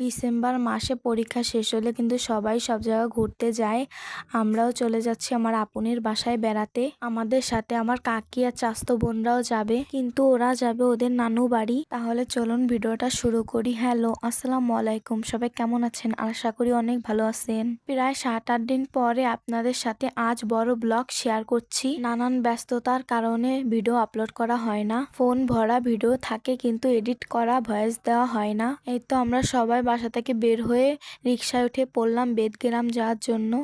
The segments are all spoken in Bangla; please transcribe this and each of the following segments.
ডিসেম্বর মাসে পরীক্ষা শেষ হলে কিন্তু সবাই সব জায়গায় ঘুরতে যায়। আমরাও চলে যাচ্ছি আমার আপুনির বাসায় বেড়াতে। আমাদের সাথে আমার কাকি আর চাচাতো বোনরাও যাবে, কিন্তু ওরা যাবে ওদের নানু বাড়ি। তাহলে চলুন ভিডিওটা শুরু করি। হ্যালো, আসসালামু আলাইকুম, সবাই কেমন আছেন? আশা করি অনেক ভালো আছেন। প্রায় 7-8 দিন পরে আপনাদের সাথে আজ বড় ব্লগ শেয়ার করছি। নানান ব্যস্ততার কারণে ভিডিও আপলোড করা হয় না। ফোন ভরা ভিডিও থাকে কিন্তু এডিট করা ভয়েস দেওয়া হয় না। এই তো আমরা সবাই বাসা থেকে বের হয়ে রিকশায় উঠে পড়লাম বেদগ্রাম যাওয়ার জন্য।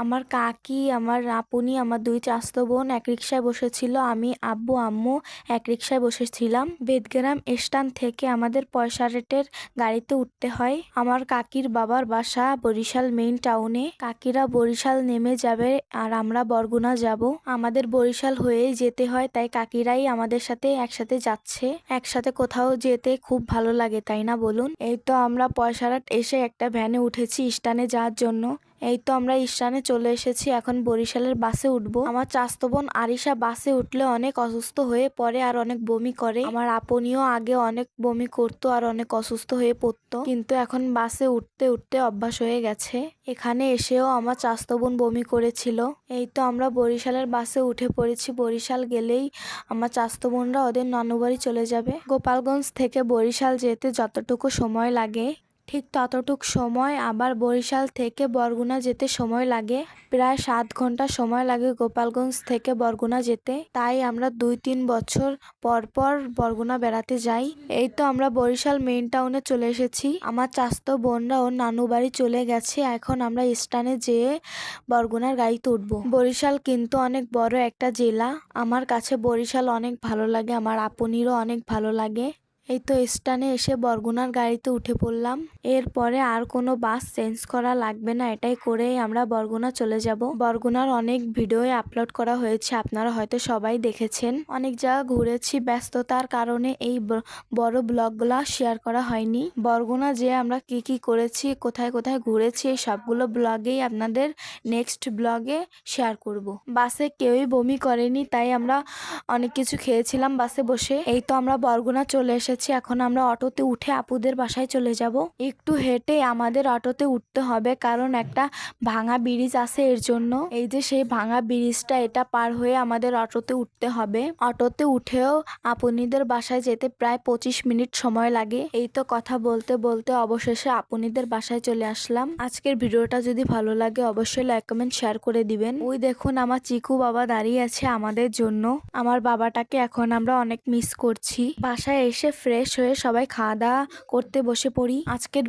আমার কাকি, আমার আপুনি, আমার 2 চাচাতো বোন এক রিকশায় বসেছিল, আমি, আব্বু, আম্মু এক রিকশায় বসেছিলাম। বেদগ্রাম স্ট্যান্ড থেকে আমাদের পয়সা রেটের গাড়িতে উঠতে হয়। আমার কাকির বাবার বাসা বরিশাল মেইন টাউনে। কাকিরা বরিশাল নেমে যাবে আর আমরা বরগুনা যাব। আমাদের বরিশাল হয়েই যেতে হয়, তাই কাকিরাই আমাদের সাথে একসাথে যাচ্ছে। একসাথে কোথাও যেতে খুব ভালো লাগে, তাই না বলুন? এই তো আমরা পয়সারহাট এসে একটা ভ্যানে উঠেছি স্ট্যান্ডে যাওয়ার জন্য। এই তো আমরা স্ট্যান্ডে চলে এসেছি, এখন বরিশালের বাসে উঠবো। আমার চাচাতো বোন আরিশা বাসে উঠলে অনেক অসুস্থ হয়ে পড়ে আর অনেক বমি করে। আমার আপনিও আগে অনেক বমি করতো আর অনেক অসুস্থ হয়ে পড়তো, কিন্তু এখন বাসে উঠতে উঠতে অভ্যাস হয়ে গেছে। এখানে এসেও আমার চাচাতো বোন বমি করেছিল। এই তো আমরা বরিশালের বাসে উঠে পড়েছি। বরিশাল গেলেই আমার চাচাতো বোনরা ওদের নানু বাড়ি চলে যাবে। গোপালগঞ্জ থেকে বরিশাল যেতে যতটুকু সময় লাগে ঠিক ততটুক সময় আবার বরিশাল থেকে বরগুনা যেতে সময় লাগে। প্রায় 7 ঘন্টা সময় লাগে গোপালগঞ্জ থেকে বরগুনা যেতে। তাই আমরা 2-3 বছর পর পর বরগুনা বেড়াতে যাই। এই তো আমরা বরিশাল মেইন টাউনে চলে এসেছি। আমার চাচাতো বোনরা ওর নানু বাড়ি চলে গেছে। এখন আমরা স্ট্যান্ডে যেয়ে বরগুনার গাড়িতে উঠবো। বরিশাল কিন্তু অনেক বড় একটা জেলা। আমার কাছে বরিশাল অনেক ভালো লাগে, আমার আপনিরও অনেক ভালো লাগে। এই তো স্ট্যান্ডে এসে বরগুনার গাড়িতে উঠে পড়লাম। এরপরে আর কোনো বাস চেঞ্জ করা লাগবে না, এটাই করেই আমরা বরগুনা চলে যাব। বরগুনার অনেক ভিডিও আপলোড করা হয়েছে, আপনারা হয়তো সবাই দেখেছেন। অনেক জায়গা ঘুরেছি, ব্যস্ততার কারণে এই বড় ব্লগগুলো শেয়ার করা হয়নি। বরগুনা যে আমরা কি কি করেছি, কোথায় কোথায় ঘুরেছি, এই সবগুলো ব্লগেই আপনাদের নেক্সট ব্লগে শেয়ার করব। বাসে কেউই বমি করেনি, তাই আমরা অনেক কিছু খেয়েছিলাম বাসে বসে। এই তো আমরা বরগুনা চলে এসেছি। এখন আমরা অটোতে উঠে আপুদের বাসায় চলে যাব। একটু হেঁটে আমাদের অটোতে উঠতে হবে, কারণ একটা ভাঙা ব্রিজ আছে, এর জন্য। এই যে সেই ভাঙা ব্রিজটা, এটা পার হয়ে আমাদের অটোতে উঠতে হবে। অটোতে উঠেও আপুনিদের বাসায় যেতে প্রায় 25 মিনিট সময় লাগে। এই তো কথা বলতে বলতে অবশেষে আপুনিদের বাসায় চলে আসলাম। আজকের ভিডিওটা যদি ভালো লাগে অবশ্যই লাইক কমেন্ট শেয়ার করে দিবেন। ওই দেখুন আমার চিকু বাবা দাঁড়িয়ে আছে আমাদের জন্য। আমার বাবাটাকে এখন আমরা অনেক মিস করছি। বাসায় এসে ফ্রেশ হয়ে সবাই খাওয়া দাওয়া করতে বসে পড়ি। আজকের